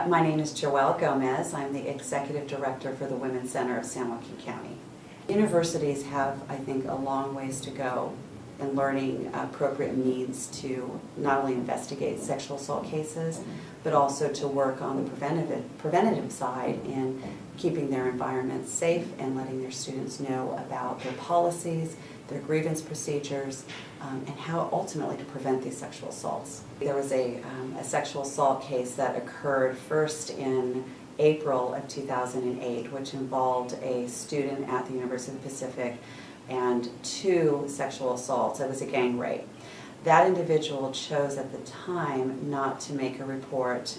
My name is Joelle Gomez. I'm the Executive Director for the Women's Center of San Joaquin County. Universities have, I think, a long ways to go in learning appropriate means to not only investigate sexual assault cases, but also to work on the preventative side in keeping their environments safe and letting their students know about their policies, their grievance procedures, and how ultimately to prevent these sexual assaults. There was a sexual assault case that occurred first in April of 2008, which involved a student at the University of the Pacific and 2 sexual assaults. It was a gang rape. That individual chose at the time not to make a report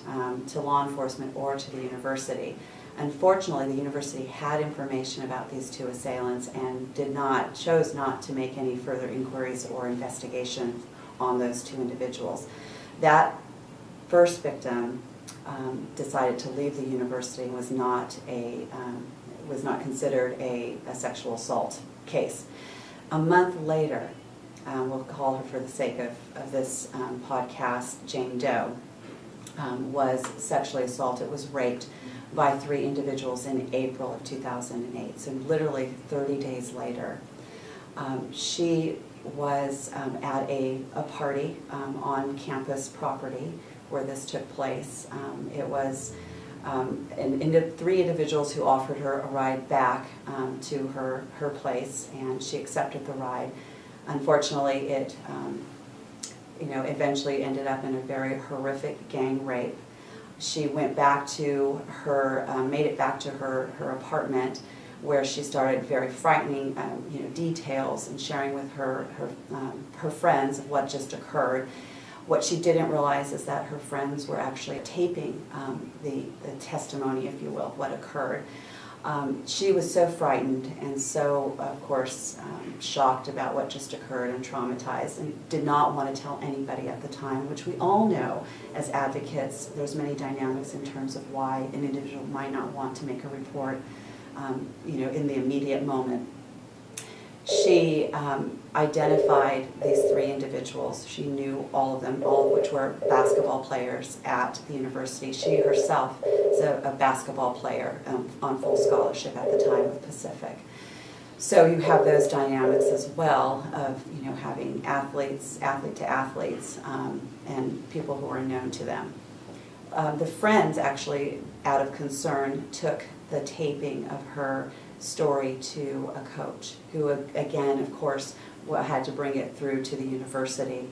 to law enforcement or to the university. Unfortunately, the university had information about these 2 assailants and chose not to make any further inquiries or investigation on those 2 individuals. That first victim decided to leave the university and was not considered a sexual assault case. A month later, we'll call her for the sake of this podcast, Jane Doe, was sexually assaulted, was raped by 3 individuals in April of 2008, so literally 30 days later. She was at a party on campus property where this took place. It was 3 individuals who offered her a ride back to her place, and she accepted the ride. Unfortunately, it eventually ended up in a very horrific gang rape. She went back to made it back to her apartment, where she started very frightening details and sharing with her friends of what just occurred. What she didn't realize is that her friends were actually taping the testimony, if you will, what occurred. She was so frightened and so, of course, shocked about what just occurred and traumatized, and did not want to tell anybody at the time, which we all know as advocates. There's many dynamics in terms of why an individual might not want to make a report in the immediate moment. She identified these 3 individuals. She knew all of them, all of which were basketball players at the university. She herself is a basketball player on full scholarship at the time with Pacific. So you have those dynamics as well of having athlete to athletes, and people who are known to them. The friends actually, out of concern, took the taping of her story to a coach who, again, of course, had to bring it through to the university.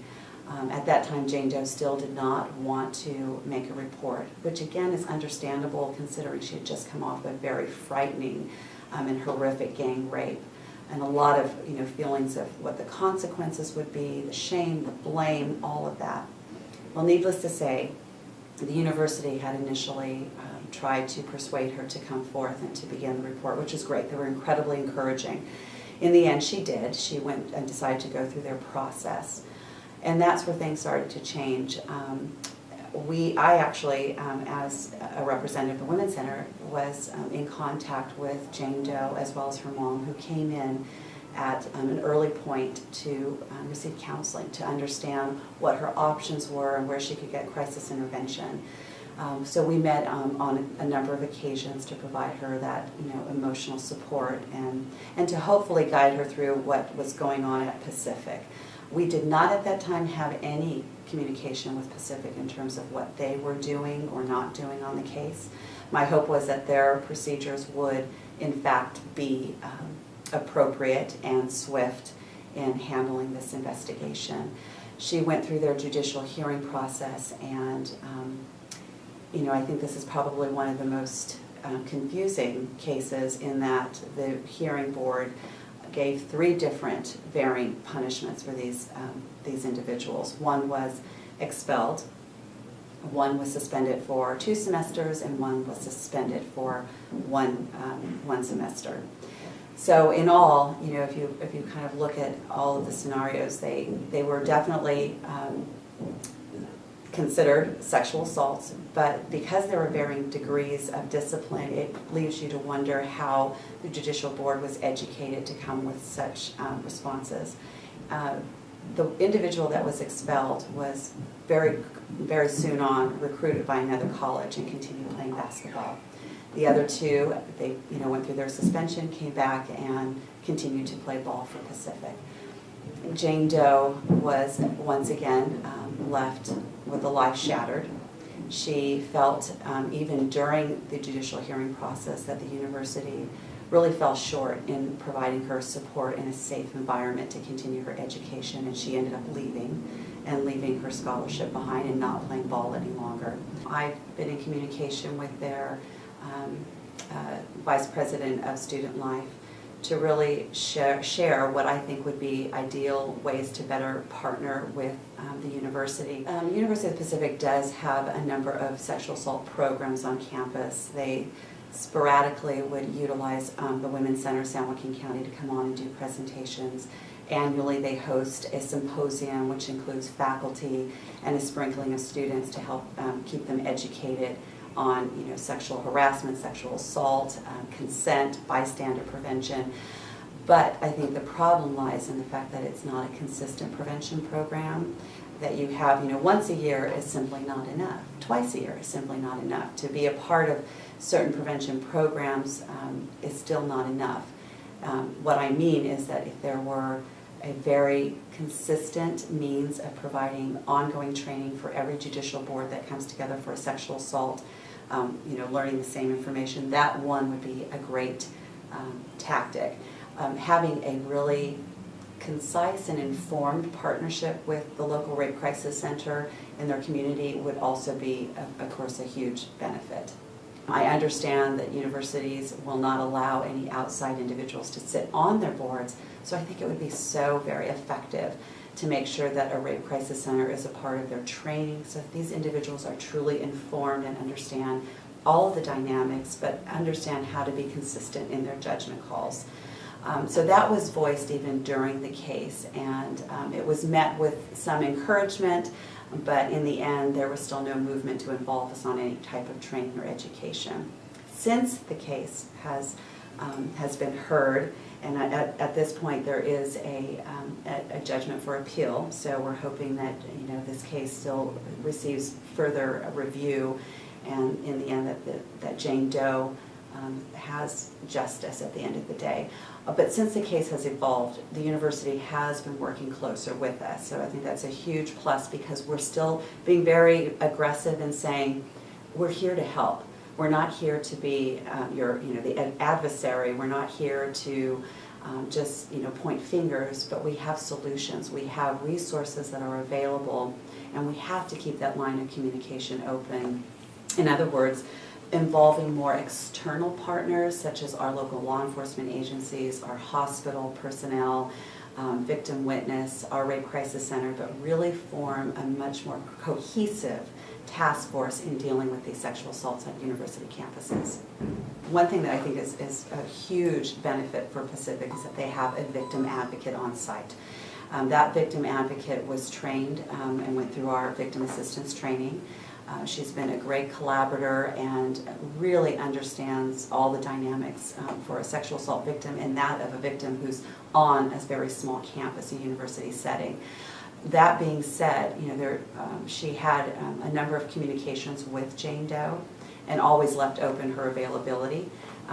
At that time, Jane Doe still did not want to make a report, which again is understandable considering she had just come off a very frightening and horrific gang rape, and a lot of feelings of what the consequences would be, the shame, the blame, all of that. Well, needless to say, the university had initially tried to persuade her to come forth and to begin the report, which is great. They were incredibly encouraging. In the end, she did. She went and decided to go through their process. And that's where things started to change. I actually, as a representative of the Women's Center, was in contact with Jane Doe as well as her mom, who came in at an early point to receive counseling, to understand what her options were and where she could get crisis intervention. So we met on a number of occasions to provide her that emotional support and to hopefully guide her through what was going on at Pacific. We did not at that time have any communication with Pacific in terms of what they were doing or not doing on the case. My hope was that their procedures would in fact be appropriate and swift in handling this investigation. She went through their judicial hearing process, and I think this is probably one of the most confusing cases, in that the hearing board gave 3 different varying punishments for these individuals. One was expelled, one was suspended for 2 semesters, and one was suspended for one semester. So in all, if you kind of look at all of the scenarios, they were definitely considered sexual assaults, but because there were varying degrees of discipline, it leaves you to wonder how the judicial board was educated to come with such responses. The individual that was expelled was very soon on recruited by another college and continued playing basketball. The other two, they went through their suspension, came back, and continued to play ball for Pacific. Jane Doe was once again left with a life shattered. She felt, even during the judicial hearing process, that the university really fell short in providing her support in a safe environment to continue her education, and she ended up leaving her scholarship behind and not playing ball any longer. I've been in communication with their Vice President of Student Life to really share what I think would be ideal ways to better partner with the university. University of the Pacific does have a number of sexual assault programs on campus. They sporadically would utilize the Women's Center San Joaquin County to come on and do presentations. Annually they host a symposium which includes faculty and a sprinkling of students to help keep them educated on sexual harassment, sexual assault, consent, bystander prevention. But I think the problem lies in the fact that it's not a consistent prevention program, that you have, once a year is simply not enough. Twice a year is simply not enough. To be a part of certain prevention programs is still not enough. What I mean is that if there were a very consistent means of providing ongoing training for every judicial board that comes together for a sexual assault, learning the same information, that one would be a great tactic. Having a really concise and informed partnership with the local Rape Crisis Center in their community would also be, of course, a huge benefit. I understand that universities will not allow any outside individuals to sit on their boards, so I think it would be so very effective to make sure that a Rape Crisis Center is a part of their training, so that these individuals are truly informed and understand all of the dynamics, but understand how to be consistent in their judgment calls. So that was voiced even during the case, and it was met with some encouragement, but in the end there was still no movement to involve us on any type of training or education. Since the case has been heard, and at this point there is a judgment for appeal, so we're hoping that this case still receives further review, and in the end that Jane Doe has justice at the end of the day. But since the case has evolved, the university has been working closer with us, so I think that's a huge plus, because we're still being very aggressive in saying we're here to help. We're not here to be the adversary. We're not here to just point fingers, but we have solutions. We have resources that are available, and we have to keep that line of communication open. In other words, involving more external partners such as our local law enforcement agencies, our hospital personnel, victim witness, our Rape Crisis Center, but really form a much more cohesive task force in dealing with these sexual assaults on university campuses. One thing that I think is a huge benefit for Pacific is that they have a victim advocate on site. That victim advocate was trained and went through our victim assistance training. She's been a great collaborator and really understands all the dynamics for a sexual assault victim, and that of a victim who's on a very small campus, a university setting. That being said, she had a number of communications with Jane Doe and always left open her availability.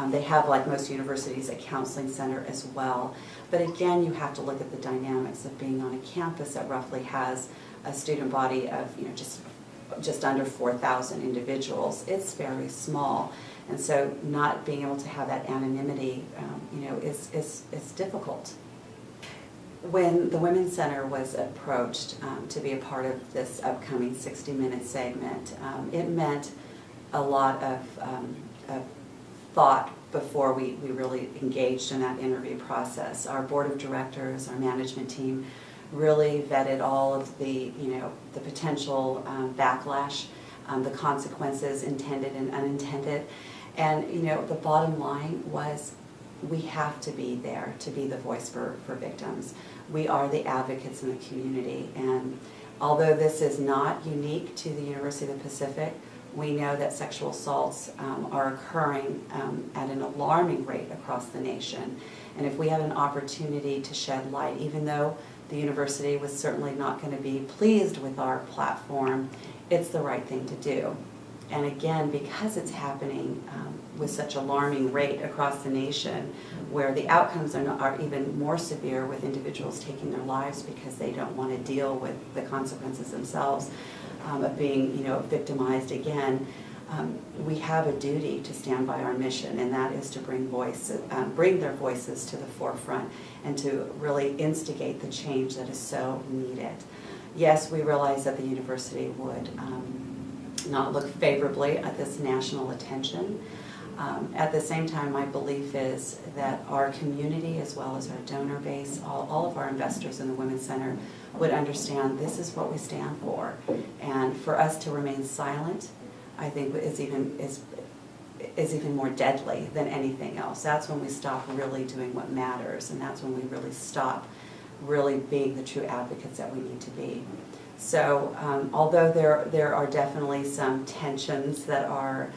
They have, like most universities, a counseling center as well. But again, you have to look at the dynamics of being on a campus that roughly has a student body of just under 4,000 individuals. It's very small, and so not being able to have that anonymity, is difficult. When the Women's Center was approached to be a part of this upcoming 60-minute segment, it meant a lot of thought before we really engaged in that interview process. Our board of directors, our management team, really vetted all of the potential backlash, the consequences intended and unintended, and the bottom line was we have to be there to be the voice for victims. We are the advocates in the community, and although this is not unique to the University of the Pacific, we know that sexual assaults are occurring at an alarming rate across the nation, and if we have an opportunity to shed light, even though The university was certainly not going to be pleased with our platform. It's the right thing to do. And again, because it's happening with such alarming rate across the nation, where the outcomes are even more severe with individuals taking their lives because they don't want to deal with the consequences themselves of being, victimized again, we have a duty to stand by our mission, and that is to bring their voices to the forefront and to really instigate the change that is so needed. Yes, we realize that the university would not look favorably at this national attention. At the same time, my belief is that our community, as well as our donor base, all of our investors in the Women's Center would understand this is what we stand for. And for us to remain silent, I think is even more deadly than anything else. That's when we stop really doing what matters, and that's when we really stop really being the true advocates that we need to be. So although there are definitely some tensions that are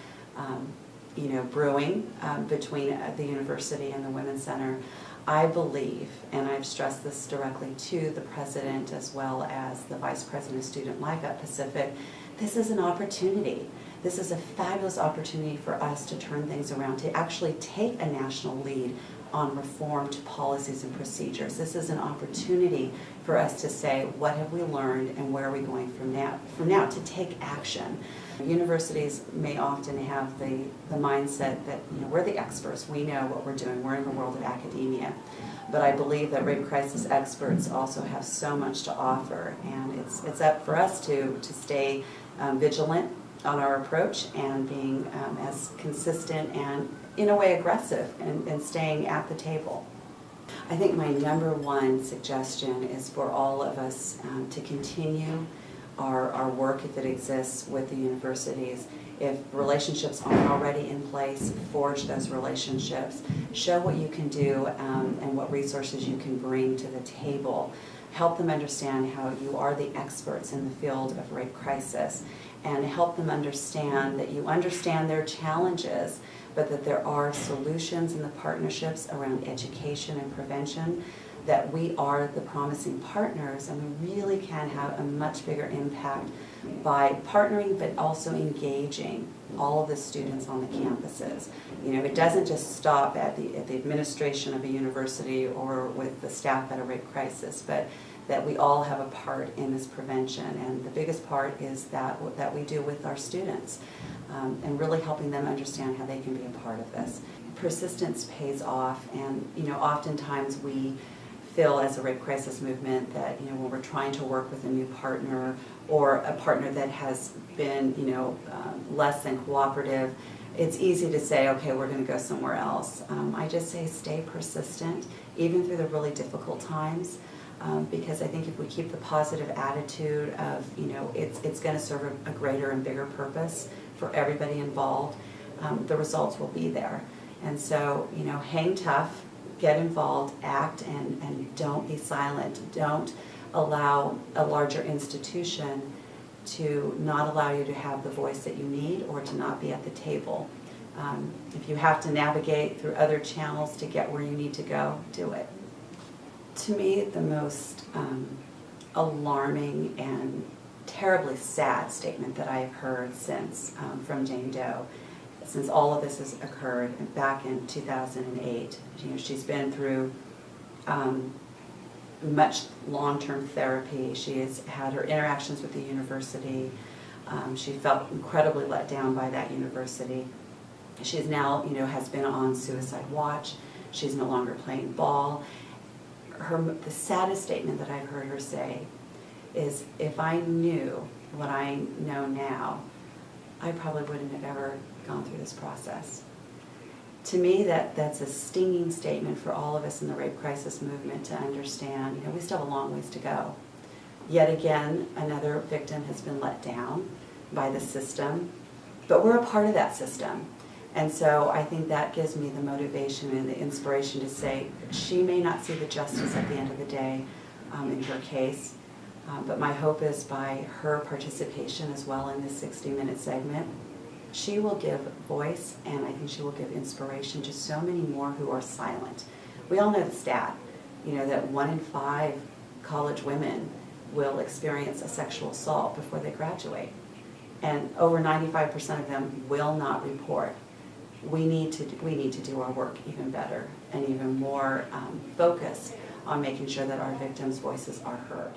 brewing between the university and the Women's Center, I believe, and I've stressed this directly to the president as well as the vice president of Student Life at Pacific, this is an opportunity. This is a fabulous opportunity for us to turn things around, to actually take a national lead on reformed policies and procedures. This is an opportunity for us to say, what have we learned and where are we going from now to take action. Universities may often have the mindset that we're the experts, we know what we're doing, we're in the world of academia. But I believe that rape crisis experts also have so much to offer, and it's up for us to stay vigilant on our approach and being as consistent and in a way aggressive and staying at the table. I think my number one suggestion is for all of us to continue our work, if it exists, with the universities. If relationships aren't already in place, forge those relationships. Show what you can do and what resources you can bring to the table. Help them understand how you are the experts in the field of rape crisis, and help them understand that you understand their challenges, but that there are solutions in the partnerships around education and prevention, that we are the promising partners, and we really can have a much bigger impact by partnering but also engaging all of the students on the campuses. It doesn't just stop at the administration of a university or with the staff at a rape crisis, but that we all have a part in this prevention, and the biggest part is that we do with our students, and really helping them understand how they can be a part of this. Persistence pays off, and oftentimes we feel as a rape crisis movement that when we're trying to work with a new partner or a partner that has been less than cooperative, it's easy to say, okay, we're going to go somewhere else. I just say stay persistent, even through the really difficult times. Because I think if we keep the positive attitude of, it's going to serve a greater and bigger purpose for everybody involved, the results will be there. And so, hang tough, get involved, act, and don't be silent. Don't allow a larger institution to not allow you to have the voice that you need or to not be at the table. If you have to navigate through other channels to get where you need to go, do it. To me, the most alarming and terribly sad statement that I've heard since from Jane Doe, since all of this has occurred back in 2008. She's been through much long-term therapy. She has had her interactions with the university. She felt incredibly let down by that university. She's now, has been on suicide watch. She's no longer playing ball. The saddest statement that I've heard her say is, if I knew what I know now, I probably wouldn't have ever gone through this process. To me, that's a stinging statement for all of us in the rape crisis movement to understand, we still have a long ways to go. Yet again, another victim has been let down by the system, but we're a part of that system. And so I think that gives me the motivation and the inspiration to say, she may not see the justice at the end of the day in her case, but my hope is by her participation as well in this 60-minute segment, she will give voice, and I think she will give inspiration to so many more who are silent. We all know the stat, that 1 in 5 college women will experience a sexual assault before they graduate. And over 95% of them will not report. We need to do our work even better and even more focused on making sure that our victims' voices are heard.